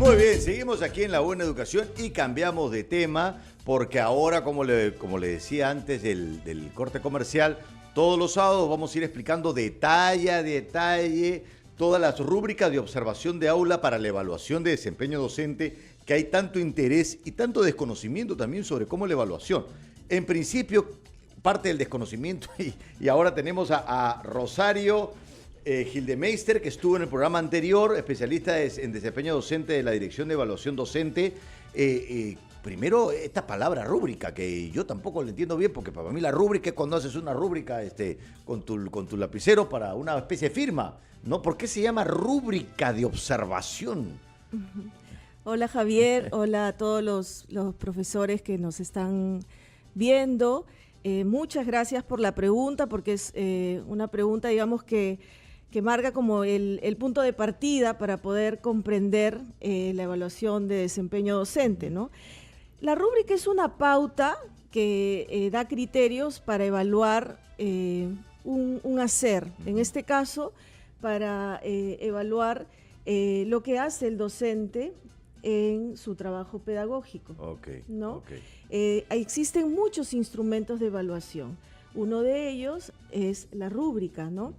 Muy bien, seguimos aquí en La Buena Educación y cambiamos de tema porque ahora, como le decía antes del corte comercial, todos los sábados vamos a ir explicando detalle a detalle todas las rúbricas de observación de aula para la evaluación de desempeño docente, que hay tanto interés y tanto desconocimiento también sobre cómo es la evaluación. En principio, parte del desconocimiento, y ahora tenemos a Rosario Gildemeister, que estuvo en el programa anterior, especialista en desempeño docente de la Dirección de Evaluación Docente. Primero, esta palabra rúbrica, que yo tampoco la entiendo bien, porque para mí la rúbrica es cuando haces una rúbrica con tu lapicero para una especie de firma, ¿no? ¿Por qué se llama rúbrica de observación? Hola Javier, hola a todos los profesores que nos están viendo. Muchas gracias por la pregunta, porque es una pregunta, digamos, que marca como el punto de partida para poder comprender la evaluación de desempeño docente, ¿no? La rúbrica es una pauta que da criterios para evaluar un hacer, en este caso para evaluar lo que hace el docente en su trabajo pedagógico, ¿no? Existen muchos instrumentos de evaluación. Uno de ellos es la rúbrica, ¿no?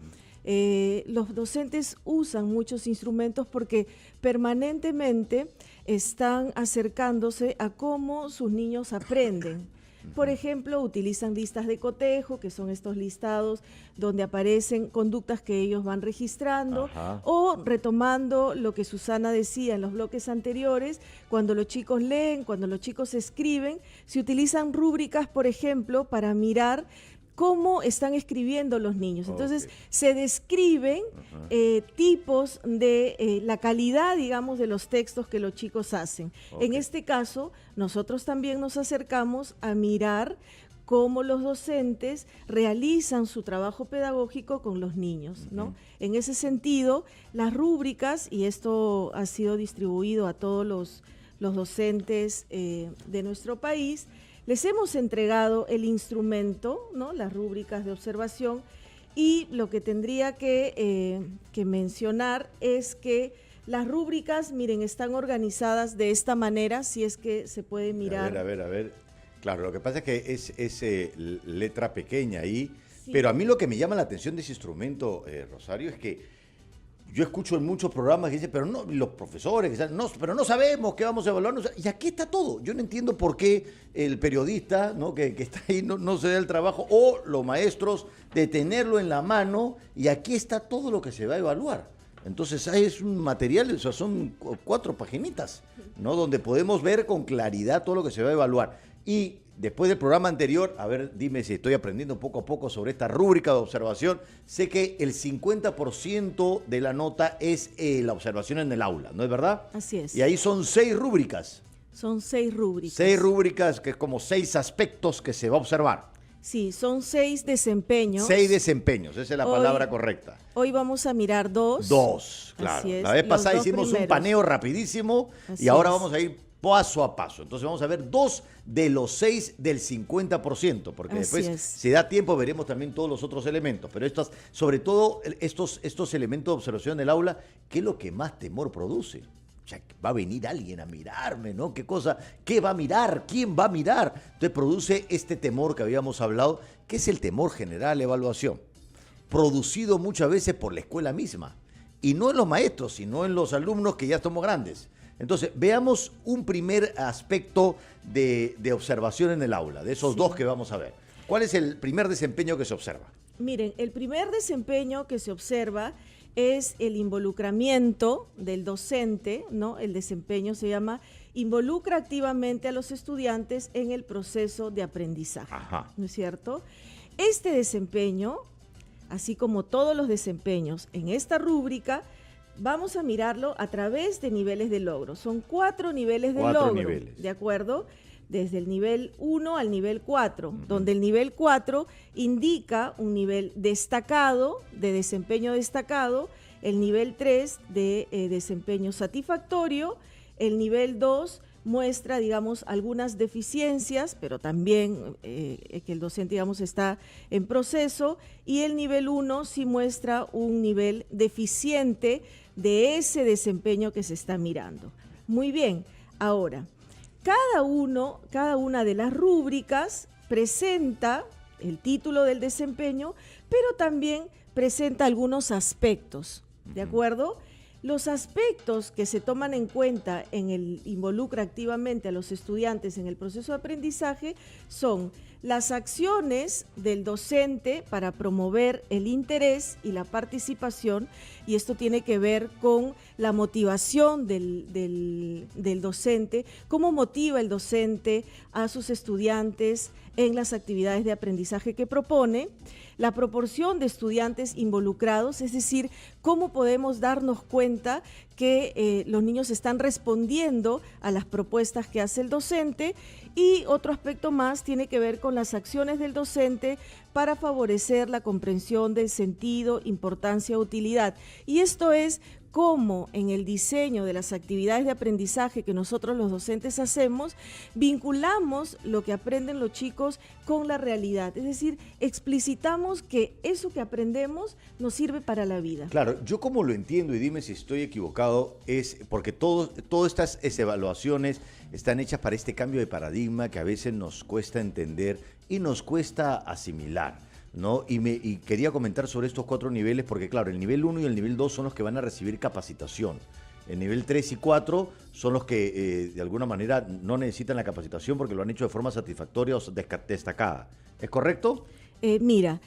Los docentes usan muchos instrumentos porque permanentemente están acercándose a cómo sus niños aprenden. Por ejemplo, utilizan listas de cotejo, que son estos listados donde aparecen conductas que ellos van registrando. Ajá. O retomando lo que Susana decía en los bloques anteriores, cuando los chicos leen, cuando los chicos escriben, se utilizan rúbricas, por ejemplo, para mirar cómo están escribiendo los niños. Entonces, se describen tipos de la calidad, digamos, de los textos que los chicos hacen. En este caso, nosotros también nos acercamos a mirar cómo los docentes realizan su trabajo pedagógico con los niños, ¿no? En ese sentido, las rúbricas, y esto ha sido distribuido a todos los docentes de nuestro país, les hemos entregado el instrumento, ¿no? Las rúbricas de observación, y lo que tendría que mencionar es que las rúbricas, miren, están organizadas de esta manera, si es que se puede mirar. A ver. Claro, lo que pasa es que es letra pequeña ahí, sí. Pero a mí lo que me llama la atención de ese instrumento, Rosario, es que yo escucho en muchos programas que dicen, pero no, los profesores, que dicen, no, pero no sabemos qué vamos a evaluar. Y aquí está todo. Yo no entiendo por qué el periodista, ¿no? que está ahí no se da el trabajo, o los maestros, de tenerlo en la mano, y aquí está todo lo que se va a evaluar. Entonces, ahí es un material, o sea, son 4 paginitas, ¿no? Donde podemos ver con claridad todo lo que se va a evaluar. Y después del programa anterior, a ver, dime si estoy aprendiendo poco a poco sobre esta rúbrica de observación. Sé que el 50% de la nota es la observación en el aula, ¿no es verdad? Así es. Y ahí son 6 rúbricas. Son 6 rúbricas. 6 rúbricas, que es como 6 aspectos que se va a observar. Sí, son 6 desempeños. 6 desempeños, esa es la palabra correcta. Hoy vamos a mirar 2. 2, claro. Así es. La vez pasada hicimos un paneo rapidísimo. Así y ahora vamos a ir paso a paso. Entonces vamos a ver 2 de los 6 del 50%, porque después, si da tiempo, veremos también todos los otros elementos. Pero sobre todo estos elementos de observación del aula, ¿qué es lo que más temor produce? O sea, va a venir alguien a mirarme, ¿no? ¿Qué cosa? ¿Qué va a mirar? ¿Quién va a mirar? Entonces produce este temor que habíamos hablado, que es el temor general a la evaluación, producido muchas veces por la escuela misma. Y no en los maestros, sino en los alumnos que ya somos grandes. Entonces, veamos un primer aspecto de observación en el aula, de esos 2 que vamos a ver. ¿Cuál es el primer desempeño que se observa? Miren, el primer desempeño que se observa es el involucramiento del docente, ¿no? El desempeño se llama involucra activamente a los estudiantes en el proceso de aprendizaje. Ajá. ¿No es cierto? Este desempeño, así como todos los desempeños en esta rúbrica, vamos a mirarlo a través de niveles de logro. Son 4 niveles de logro, niveles. ¿De acuerdo? Desde el nivel 1 al nivel 4, donde el nivel 4 indica un nivel destacado, de desempeño destacado, el nivel 3 de desempeño satisfactorio, el nivel 2 muestra, digamos, algunas deficiencias, pero también que el docente, digamos, está en proceso, y el nivel 1 sí muestra un nivel deficiente de ese desempeño que se está mirando. Muy bien. Ahora, cada una de las rúbricas presenta el título del desempeño, pero también presenta algunos aspectos, ¿de acuerdo? Los aspectos que se toman en cuenta involucra activamente a los estudiantes en el proceso de aprendizaje son las acciones del docente para promover el interés y la participación, y esto tiene que ver con la motivación del docente, cómo motiva el docente a sus estudiantes en las actividades de aprendizaje que propone, la proporción de estudiantes involucrados, es decir, cómo podemos darnos cuenta que los niños están respondiendo a las propuestas que hace el docente, y otro aspecto más tiene que ver con las acciones del docente para favorecer la comprensión del sentido, importancia, utilidad. Y esto es cómo en el diseño de las actividades de aprendizaje que nosotros los docentes hacemos, vinculamos lo que aprenden los chicos con la realidad. Es decir, explicitamos que eso que aprendemos nos sirve para la vida. Claro, yo como lo entiendo, y dime si estoy equivocado, es porque todas estas evaluaciones están hechas para este cambio de paradigma que a veces nos cuesta entender y nos cuesta asimilar, ¿no? Y quería comentar sobre estos 4 niveles porque, claro, el nivel 1 y el nivel 2 son los que van a recibir capacitación. El nivel 3 y 4 son los que, de alguna manera, no necesitan la capacitación porque lo han hecho de forma satisfactoria o destacada. ¿Es correcto? Mira,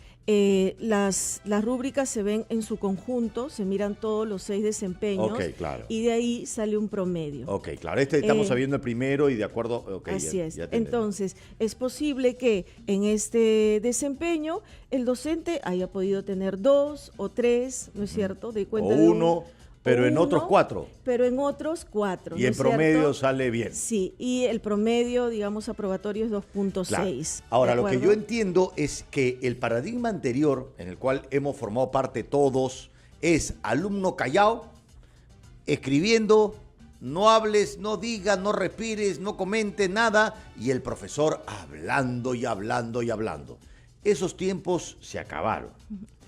las rúbricas se ven en su conjunto, se miran todos los 6 desempeños, claro. Y de ahí sale un promedio. Ok, claro. Estamos sabiendo el primero y de acuerdo... Así es. Entonces, es posible que en este desempeño el docente haya podido tener 2 o 3, ¿no es cierto? De cuenta o 1... Pero en otros 4. Pero en otros 4. Y en promedio sale bien. Sí, y el promedio, digamos, aprobatorio es 2.6. Claro. Ahora, lo que yo entiendo es que el paradigma anterior, en el cual hemos formado parte todos, es alumno callado, escribiendo, no hables, no digas, no respires, no comentes nada, y el profesor hablando y hablando y hablando. Esos tiempos se acabaron,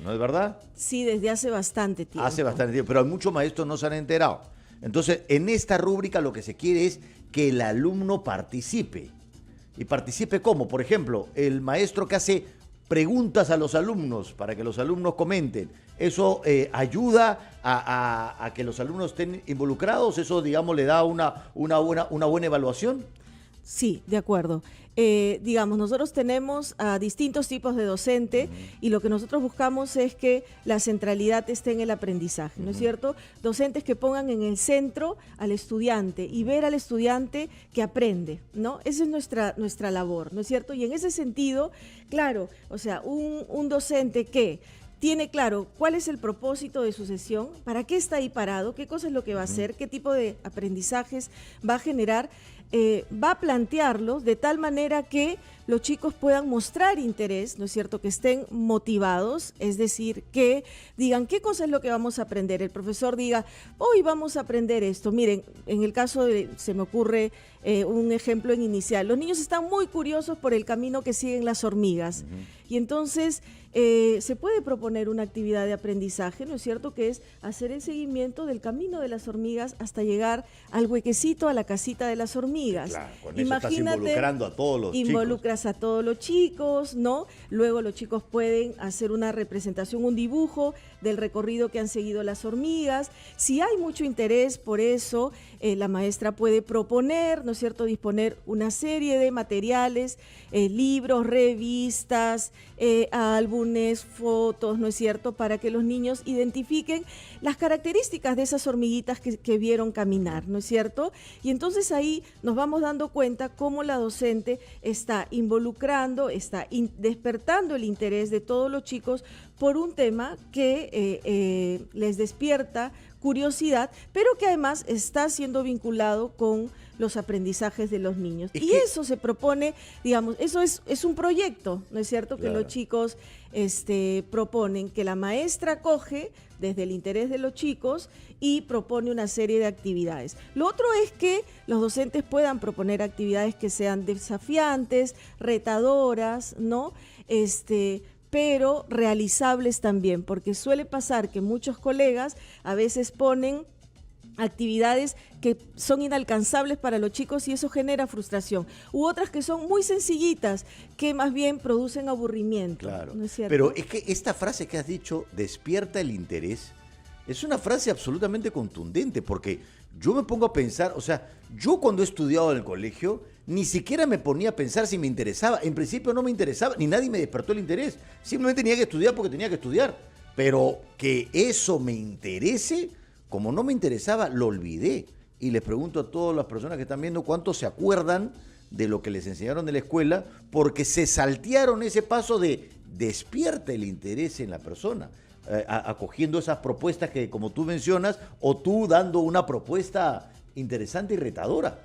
¿no es verdad? Sí, desde hace bastante tiempo. Hace bastante tiempo, pero muchos maestros no se han enterado. Entonces, en esta rúbrica lo que se quiere es que el alumno participe. ¿Y participe cómo? Por ejemplo, el maestro que hace preguntas a los alumnos para que los alumnos comenten. ¿Eso ayuda a que los alumnos estén involucrados? ¿Eso, digamos, le da una buena evaluación? Sí, de acuerdo. Digamos, nosotros tenemos a distintos tipos de docente y lo que nosotros buscamos es que la centralidad esté en el aprendizaje, ¿no es cierto? Docentes que pongan en el centro al estudiante y ver al estudiante que aprende, ¿no? Esa es nuestra labor, ¿no es cierto? Y en ese sentido, claro, o sea, un docente que tiene claro cuál es el propósito de su sesión, para qué está ahí parado, qué cosa es lo que va a hacer, qué tipo de aprendizajes va a generar, va a plantearlos de tal manera que los chicos puedan mostrar interés, ¿no es cierto?, que estén motivados, es decir, que digan qué cosa es lo que vamos a aprender. El profesor diga, hoy vamos a aprender esto. Miren, en el caso se me ocurre un ejemplo en inicial. Los niños están muy curiosos por el camino que siguen las hormigas. Y entonces se puede proponer una actividad de aprendizaje, ¿no es cierto?, que es hacer el seguimiento del camino de las hormigas hasta llegar al huequecito, a la casita de las hormigas. Claro, con eso estás involucrando a todos los chicos. Involucras a todos los chicos, ¿no? Luego los chicos pueden hacer una representación, un dibujo del recorrido que han seguido las hormigas. Si hay mucho interés por eso, la maestra puede proponer, ¿no es cierto?, disponer una serie de materiales, libros, revistas, álbumes, fotos, ¿no es cierto?, para que los niños identifiquen las características de esas hormiguitas que vieron caminar, ¿no es cierto? Y entonces ahí nos vamos dando cuenta cómo la docente está involucrando, está despertando el interés de todos los chicos por un tema que les despierta curiosidad, pero que además está siendo vinculado con los aprendizajes de los niños. Y eso se propone, digamos, eso es un proyecto, ¿no es cierto?, que los chicos proponen, que la maestra coge desde el interés de los chicos y propone una serie de actividades. Lo otro es que los docentes puedan proponer actividades que sean desafiantes, retadoras, ¿no?, pero realizables también, porque suele pasar que muchos colegas a veces ponen actividades que son inalcanzables para los chicos y eso genera frustración. U otras que son muy sencillitas, que más bien producen aburrimiento. Claro, ¿no es cierto? pero es que esta frase que has dicho, despierta el interés, es una frase absolutamente contundente, porque yo me pongo a pensar, o sea, yo cuando he estudiado en el colegio, ni siquiera me ponía a pensar si me interesaba. En principio no me interesaba, ni nadie me despertó el interés. Simplemente tenía que estudiar porque tenía que estudiar. Pero que eso me interese, como no me interesaba, lo olvidé. Y les pregunto a todas las personas que están viendo cuántos se acuerdan de lo que les enseñaron en la escuela, porque se saltearon ese paso de despierta el interés en la persona, acogiendo esas propuestas que, como tú mencionas, o tú dando una propuesta interesante y retadora.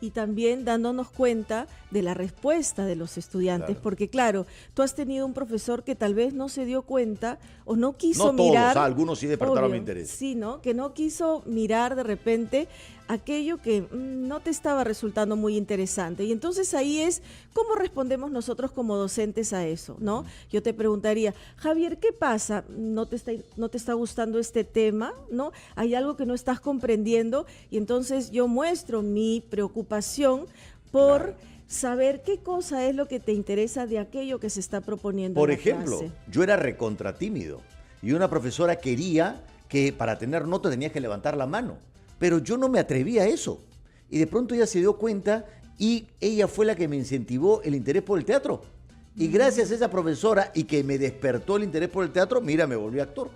Y también dándonos cuenta de la respuesta de los estudiantes, Claro. porque claro, tú has tenido un profesor que tal vez no se dio cuenta o no quiso No todos, mirar. algunos sí despertaron obvio, mi interés. Sí, ¿no? Que no quiso mirar de repente aquello que no te estaba resultando muy interesante. Y entonces ahí es cómo respondemos nosotros como docentes a eso, ¿no? Yo te preguntaría, Javier, ¿qué pasa? ¿No te está gustando este tema? ¿No? ¿Hay algo que no estás comprendiendo? Y entonces yo muestro mi preocupación por Claro. saber qué cosa es lo que te interesa de aquello que se está proponiendo Por en la ejemplo, clase. yo era recontra tímido y una profesora quería que para tener nota tenías que levantar la mano, pero yo no me atrevía a eso. Y de pronto ella se dio cuenta y ella fue la que me incentivó el interés por el teatro. Y gracias a esa profesora y que me despertó el interés por el teatro, mira, me volví actor.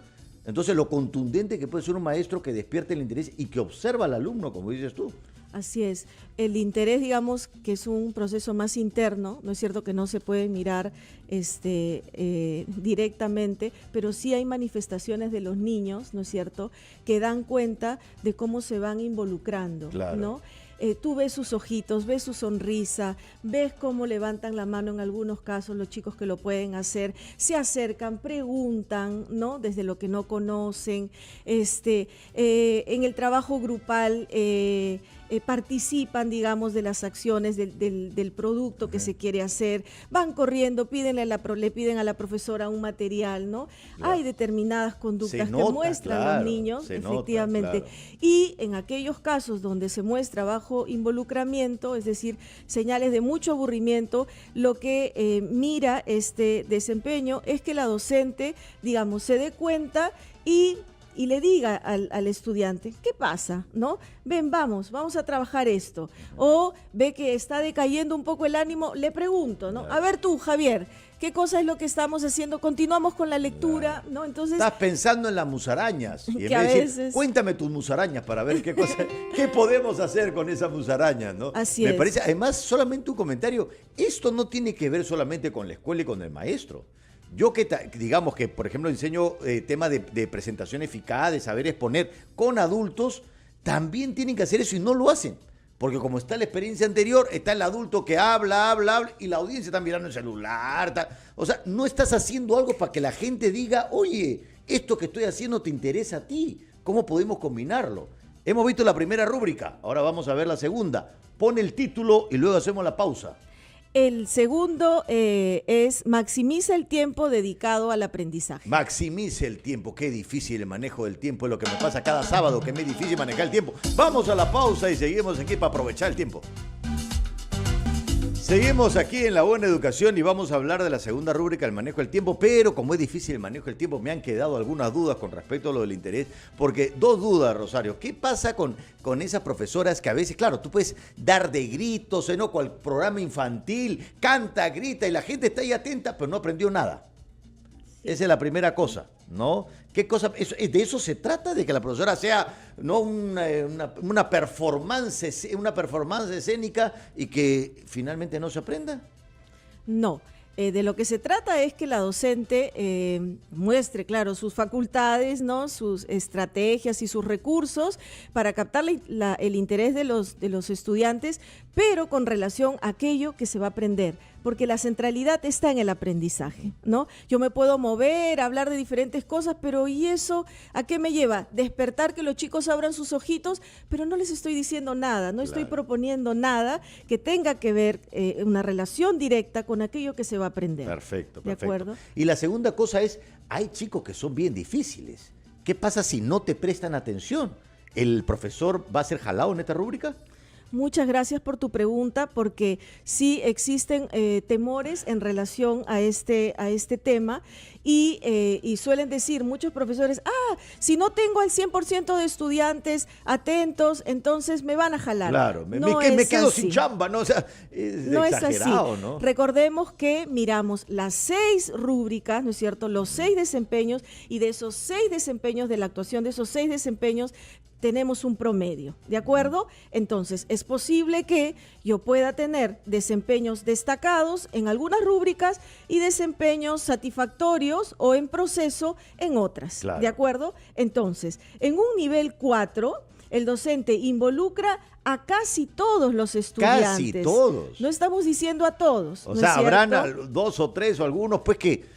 Entonces lo contundente que puede ser un maestro que despierte el interés y que observa al alumno, como dices tú. Así es. El interés, digamos, que es un proceso más interno, no es cierto que no se puede mirar directamente, pero sí hay manifestaciones de los niños, ¿no es cierto?, que dan cuenta de cómo se van involucrando, Claro. ¿no? Tú ves sus ojitos, ves su sonrisa, ves cómo levantan la mano en algunos casos los chicos que lo pueden hacer, se acercan, preguntan, ¿no? Desde lo que no conocen, en el trabajo grupal participan, digamos, de las acciones del producto que se quiere hacer, van corriendo, le piden a la profesora un material, ¿no? Claro. Hay determinadas conductas Se nota, que muestran claro, los niños, se nota, efectivamente. claro. Y en aquellos casos donde se muestra bajo involucramiento, es decir, señales de mucho aburrimiento, lo que mira este desempeño es que la docente, digamos, se dé cuenta y le diga al estudiante, ¿qué pasa? ¿No? Ven, vamos a trabajar esto. O ve que está decayendo un poco el ánimo, le pregunto, ¿no? A ver tú, Javier, ¿qué cosa es lo que estamos haciendo? Continuamos con la lectura, ¿no? Entonces, Estás pensando en las musarañas. Y en que a vez de decir, veces- cuéntame tus musarañas para ver qué podemos hacer con esas musarañas, ¿no? Así Me es. parece, además, solamente un comentario, esto no tiene que ver solamente con la escuela y con el maestro. Yo digamos que, por ejemplo, enseño tema de presentación eficaz, de saber exponer con adultos, también tienen que hacer eso y no lo hacen. Porque como está la experiencia anterior, está el adulto que habla, y la audiencia está mirando el celular. O sea, no estás haciendo algo para que la gente diga, oye, esto que estoy haciendo te interesa a ti. ¿Cómo podemos combinarlo? Hemos visto la primera rúbrica, ahora vamos a ver la segunda. Pon el título y luego hacemos la pausa. el segundo es maximiza el tiempo dedicado al aprendizaje. Maximice el tiempo, qué difícil el manejo del tiempo, es lo que me pasa cada sábado, que me es difícil manejar el tiempo. Vamos a la pausa y seguimos aquí para aprovechar el tiempo. Seguimos aquí en La Buena Educación y vamos a hablar de la segunda rúbrica, el manejo del tiempo, pero como es difícil el manejo del tiempo, me han quedado algunas dudas con respecto a lo del interés, porque dos dudas, Rosario. ¿Qué pasa con esas profesoras que a veces, claro, tú puedes dar de gritos, ¿no? Cual programa infantil, canta, grita y la gente está ahí atenta, pero no aprendió nada? Esa es la primera cosa, ¿no? ¿Qué cosa? ¿De eso se trata? ¿De que la profesora sea no una performance escénica y que finalmente no se aprenda? No. De lo que se trata es que la docente muestre, claro, sus facultades, ¿no? Sus estrategias y sus recursos para captar el interés de los estudiantes, pero con relación a aquello que se va a aprender, porque la centralidad está en el aprendizaje, ¿no? Yo me puedo mover, hablar de diferentes cosas, pero ¿y eso a qué me lleva? Despertar que los chicos abran sus ojitos, pero no les estoy diciendo nada, no estoy proponiendo nada que tenga que ver una relación directa con aquello que se va a aprender. Perfecto, ¿De perfecto. acuerdo? Y la segunda cosa es, hay chicos que son bien difíciles. ¿Qué pasa si no te prestan atención? ¿El profesor va a ser jalado en esta rúbrica? Muchas gracias por tu pregunta, porque sí existen temores en relación a este tema y suelen decir muchos profesores, si no tengo al 100% de estudiantes atentos, entonces me van a jalar. Claro, me quedo sin chamba, ¿no? O sea, es exagerado, ¿no? Recordemos que miramos las 6 rúbricas, ¿no es cierto? Los 6 desempeños, y de esos 6 desempeños, de la actuación de esos 6 desempeños, tenemos un promedio, ¿de acuerdo? Entonces, es posible que yo pueda tener desempeños destacados en algunas rúbricas y desempeños satisfactorios o en proceso en otras, claro. ¿De acuerdo? Entonces, en un nivel 4, el docente involucra a casi todos los estudiantes. Casi todos. No estamos diciendo a todos. O sea, habrán 2 o 3 o algunos, pues, que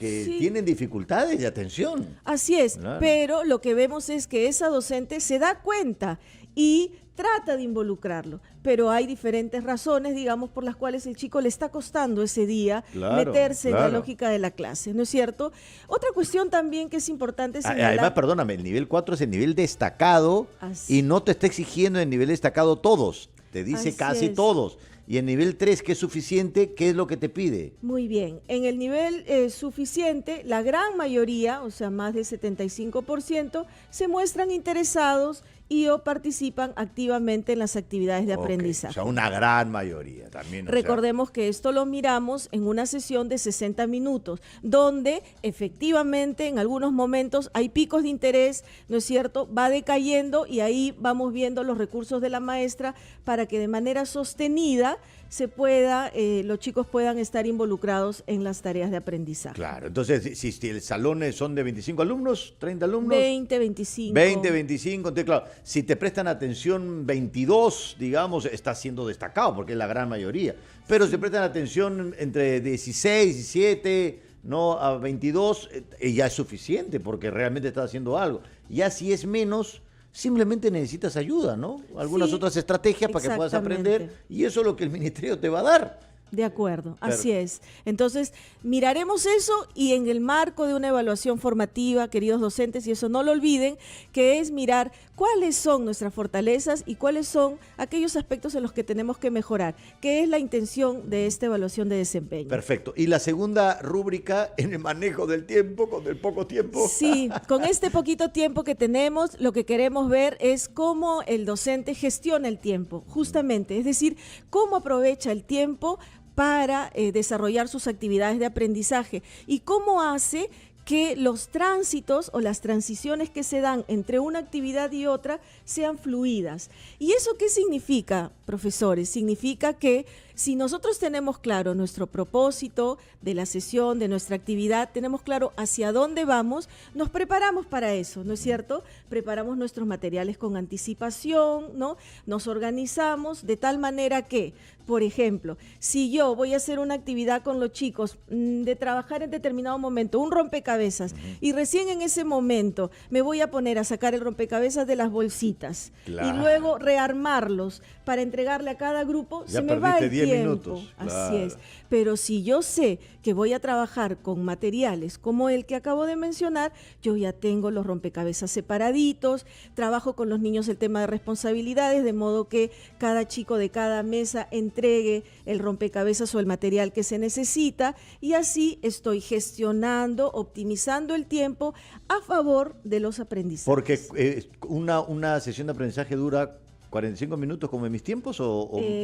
sí tienen dificultades de atención. Así es, claro. Pero lo que vemos es que esa docente se da cuenta y trata de involucrarlo, pero hay diferentes razones, digamos, por las cuales el chico le está costando ese día meterse en la lógica de la clase, ¿no es cierto? Otra cuestión también que es importante señalar... Además, perdóname, el nivel 4 es el nivel destacado y no te está exigiendo el nivel destacado todos, te dice casi todos. Y en nivel 3, que es suficiente, ¿qué es lo que te pide? Muy bien. En el nivel suficiente, la gran mayoría, o sea, más del 75%, se muestran interesados y o participan activamente en las actividades de aprendizaje. O sea, una gran mayoría también. Recordemos que esto lo miramos en una sesión de 60 minutos, donde efectivamente en algunos momentos hay picos de interés, ¿no es cierto? Va decayendo y ahí vamos viendo los recursos de la maestra para que de manera sostenida se pueda, los chicos puedan estar involucrados en las tareas de aprendizaje. Claro, entonces si el salón son de 25 alumnos, 30 alumnos. 20, 25. 20, 25, entonces claro, si te prestan atención 22, digamos, está siendo destacado porque es la gran mayoría. Pero si prestan atención entre 16, 17, no a 22, ya es suficiente porque realmente estás haciendo algo. Ya si es menos... simplemente necesitas ayuda, ¿no? Algunas otras estrategias para que puedas aprender y eso es lo que el ministerio te va a dar. De acuerdo, así es. Entonces, miraremos eso y en el marco de una evaluación formativa, queridos docentes, y eso no lo olviden, que es mirar cuáles son nuestras fortalezas y cuáles son aquellos aspectos en los que tenemos que mejorar, que es la intención de esta evaluación de desempeño. Perfecto. Y la segunda rúbrica, en el manejo del tiempo, con el poco tiempo. Sí, con este poquito tiempo que tenemos, lo que queremos ver es cómo el docente gestiona el tiempo, justamente, es decir, cómo aprovecha el tiempo para desarrollar sus actividades de aprendizaje y cómo hace que los tránsitos o las transiciones que se dan entre una actividad y otra sean fluidas. ¿Y eso qué significa, profesores? Significa que si nosotros tenemos claro nuestro propósito de la sesión, de nuestra actividad, tenemos claro hacia dónde vamos, nos preparamos para eso, ¿no es cierto? Preparamos nuestros materiales con anticipación, ¿no? Nos organizamos de tal manera que, por ejemplo, si yo voy a hacer una actividad con los chicos de trabajar en determinado momento, un rompecabezas, y recién en ese momento me voy a poner a sacar el rompecabezas de las bolsitas y luego rearmarlos para entregarle a cada grupo, ya se me va el 10 tiempo. minutos. Así Claro. es. Pero si yo sé que voy a trabajar con materiales como el que acabo de mencionar, yo ya tengo los rompecabezas separaditos, trabajo con los niños el tema de responsabilidades, de modo que cada chico de cada mesa entregue el rompecabezas o el material que se necesita, y así estoy gestionando, optimizando el tiempo a favor de los aprendizajes. Porque una sesión de aprendizaje dura 45 minutos como en mis tiempos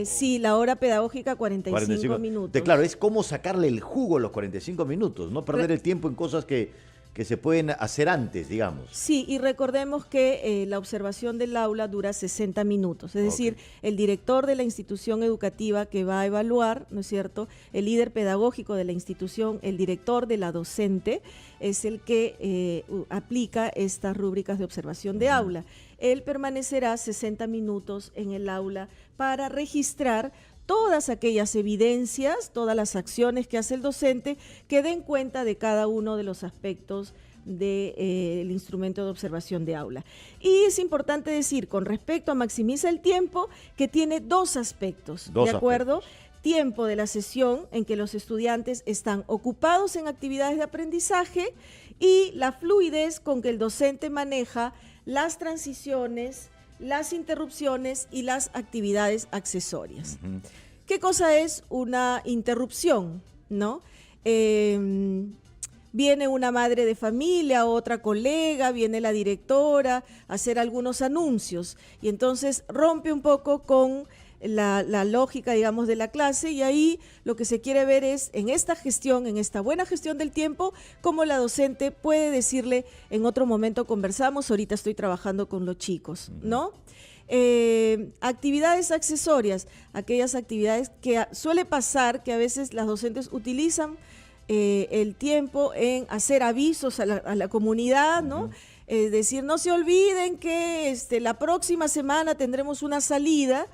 sí, la hora pedagógica 45 minutos. Claro, es como sacarle el jugo a los 45 minutos, no perder el tiempo en cosas que se pueden hacer antes, digamos. Sí, y recordemos que la observación del aula dura 60 minutos, es decir, el director de la institución educativa que va a evaluar, ¿no es cierto?, el líder pedagógico de la institución, el director de la docente, es el que aplica estas rúbricas de observación de aula. Él permanecerá 60 minutos en el aula para registrar todas aquellas evidencias, todas las acciones que hace el docente que den cuenta de cada uno de los aspectos del instrumento de observación de aula. Y es importante decir, con respecto a maximiza el tiempo, que tiene dos aspectos, ¿de acuerdo? Tiempo de la sesión en que los estudiantes están ocupados en actividades de aprendizaje y la fluidez con que el docente maneja las transiciones, las interrupciones y las actividades accesorias. ¿Qué cosa es una interrupción? ¿No? Viene una madre de familia, otra colega, viene la directora a hacer algunos anuncios y entonces rompe un poco con la lógica, digamos, de la clase, y ahí lo que se quiere ver es en esta gestión, en esta buena gestión del tiempo, cómo la docente puede decirle: en otro momento conversamos, ahorita estoy trabajando con los chicos, ¿no? Actividades accesorias, aquellas actividades que suele pasar que a veces las docentes utilizan el tiempo en hacer avisos a la comunidad, ¿no? Decir, no se olviden que la próxima semana tendremos una salida,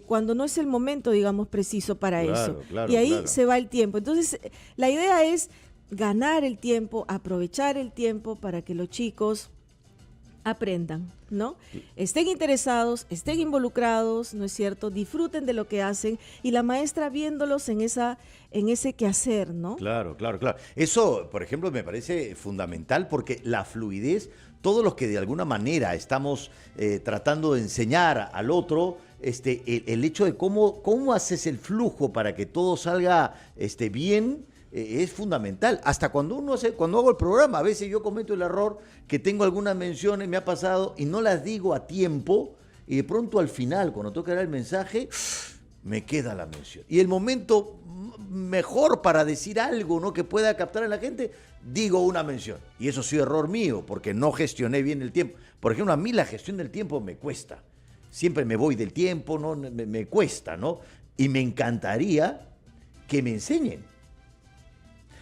cuando no es el momento, digamos, preciso para eso. Y ahí se va el tiempo. Entonces, la idea es ganar el tiempo, aprovechar el tiempo para que los chicos aprendan, ¿no? Estén interesados, estén involucrados, ¿no es cierto? Disfruten de lo que hacen y la maestra viéndolos en ese quehacer, ¿no? Claro. Eso, por ejemplo, me parece fundamental porque la fluidez, todos los que de alguna manera estamos tratando de enseñar al otro, el hecho de cómo haces el flujo para que todo salga bien, es fundamental. Hasta cuando hago el programa, a veces yo cometo el error que tengo algunas menciones, me ha pasado, y no las digo a tiempo, y de pronto al final, cuando toca dar el mensaje, me queda la mención. Y el momento mejor para decir algo, ¿no?, que pueda captar a la gente, digo una mención. Y eso sí, error mío, porque no gestioné bien el tiempo. Por ejemplo, a mí la gestión del tiempo me cuesta. Siempre me voy del tiempo, ¿no? Me cuesta, ¿no? Y me encantaría que me enseñen.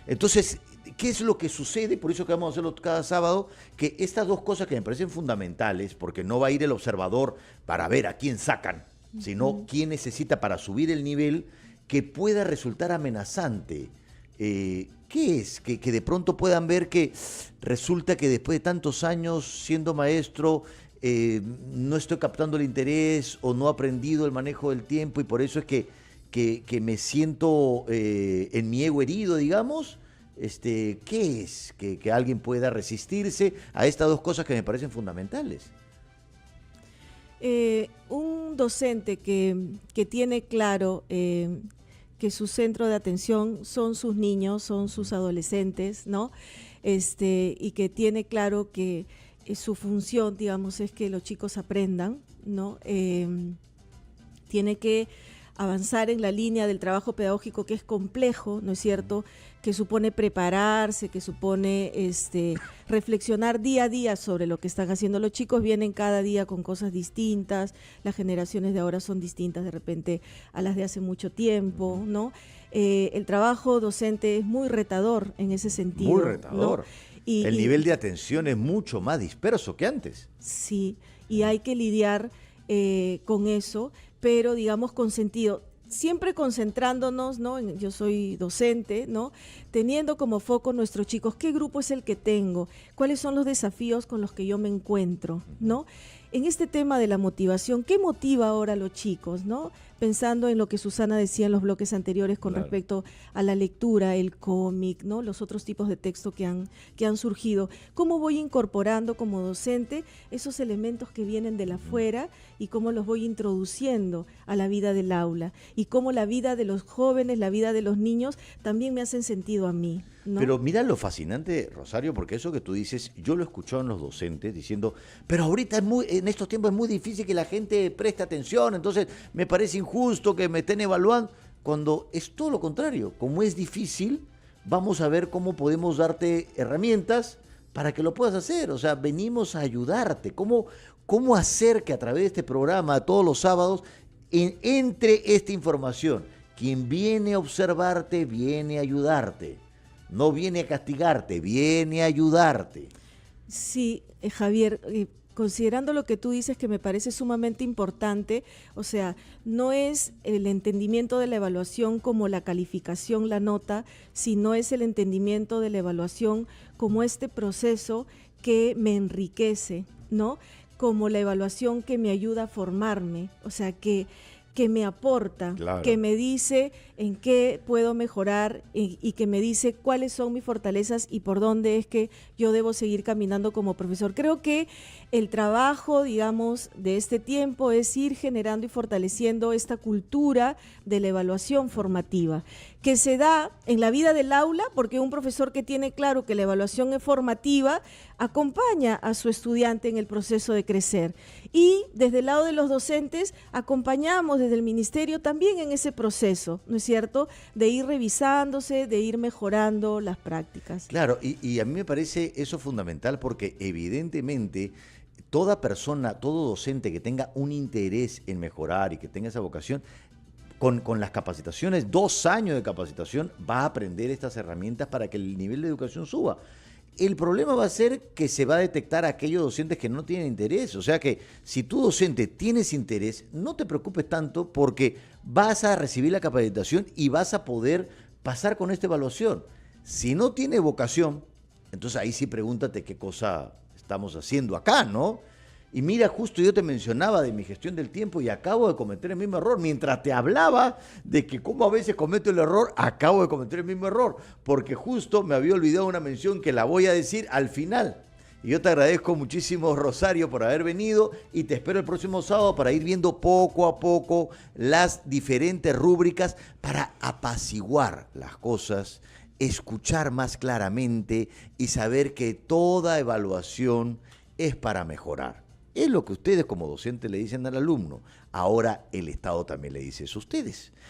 Entonces, ¿qué es lo que sucede? Por eso que vamos a hacerlo cada sábado, que estas dos cosas que me parecen fundamentales, porque no va a ir el observador para ver a quién sacan, sino quién necesita para subir el nivel, que pueda resultar amenazante. ¿Qué es? Que de pronto puedan ver que resulta que después de tantos años siendo maestro, no estoy captando el interés o no he aprendido el manejo del tiempo y por eso es que me siento en mi ego herido, digamos. ¿Qué es? Que alguien pueda resistirse a estas dos cosas que me parecen fundamentales. Un docente que tiene claro que su centro de atención son sus niños, son sus adolescentes, ¿no? Y que tiene claro que su función, digamos, es que los chicos aprendan, ¿no? Tiene que avanzar en la línea del trabajo pedagógico, que es complejo, ¿no es cierto?, que supone prepararse, que supone reflexionar día a día sobre lo que están haciendo. Los chicos vienen cada día con cosas distintas, las generaciones de ahora son distintas de repente a las de hace mucho tiempo, ¿no? El trabajo docente es muy retador en ese sentido. Muy retador. ¿No? El nivel de atención es mucho más disperso que antes. Sí, y hay que lidiar con eso, pero digamos con sentido, siempre concentrándonos, ¿no? Yo soy docente, ¿no? Teniendo como foco nuestros chicos, ¿qué grupo es el que tengo? ¿Cuáles son los desafíos con los que yo me encuentro, ¿no? En este tema de la motivación, ¿qué motiva ahora a los chicos, ¿no? Pensando en lo que Susana decía en los bloques anteriores con respecto a la lectura, el cómic, ¿no? Los otros tipos de texto que han surgido. ¿Cómo voy incorporando como docente esos elementos que vienen de la afuera y cómo los voy introduciendo a la vida del aula? Y cómo la vida de los jóvenes, la vida de los niños también me hacen sentido a mí, ¿no? Pero mira lo fascinante, Rosario, porque eso que tú dices, yo lo he escuchado en los docentes diciendo, pero ahorita en estos tiempos es muy difícil que la gente preste atención, entonces me parece injusto que me estén evaluando, cuando es todo lo contrario. Como es difícil, vamos a ver cómo podemos darte herramientas para que lo puedas hacer. O sea, venimos a ayudarte. ¿Cómo hacer que a través de este programa, todos los sábados, entre esta información? Quien viene a observarte, viene a ayudarte. No viene a castigarte, viene a ayudarte. Sí, Javier, considerando lo que tú dices, que me parece sumamente importante, o sea, no es el entendimiento de la evaluación como la calificación, la nota, sino es el entendimiento de la evaluación como este proceso que me enriquece, ¿no? Como la evaluación que me ayuda a formarme, o sea, que que me aporta, Claro. que me dice en qué puedo mejorar y que me dice cuáles son mis fortalezas y por dónde es que yo debo seguir caminando como profesor. Creo que el trabajo, digamos, de este tiempo es ir generando y fortaleciendo esta cultura de la evaluación formativa, que se da en la vida del aula, porque un profesor que tiene claro que la evaluación es formativa acompaña a su estudiante en el proceso de crecer. Y desde el lado de los docentes acompañamos desde el ministerio también en ese proceso, ¿no es cierto?, de ir revisándose, de ir mejorando las prácticas. Claro, y a mí me parece eso fundamental porque evidentemente toda persona, todo docente que tenga un interés en mejorar y que tenga esa vocación, con las capacitaciones, 2 años de capacitación, va a aprender estas herramientas para que el nivel de educación suba. El problema va a ser que se va a detectar a aquellos docentes que no tienen interés. O sea que si tú docente tienes interés, no te preocupes tanto porque vas a recibir la capacitación y vas a poder pasar con esta evaluación. Si no tiene vocación, entonces ahí sí pregúntate qué cosa estamos haciendo acá, ¿no? Y mira, justo yo te mencionaba de mi gestión del tiempo y acabo de cometer el mismo error. Mientras te hablaba de que cómo a veces cometo el error, acabo de cometer el mismo error. Porque justo me había olvidado una mención que la voy a decir al final. Y yo te agradezco muchísimo, Rosario, por haber venido y te espero el próximo sábado para ir viendo poco a poco las diferentes rúbricas para apaciguar las cosas, escuchar más claramente y saber que toda evaluación es para mejorar. Es lo que ustedes como docentes le dicen al alumno. Ahora el Estado también le dice eso a ustedes.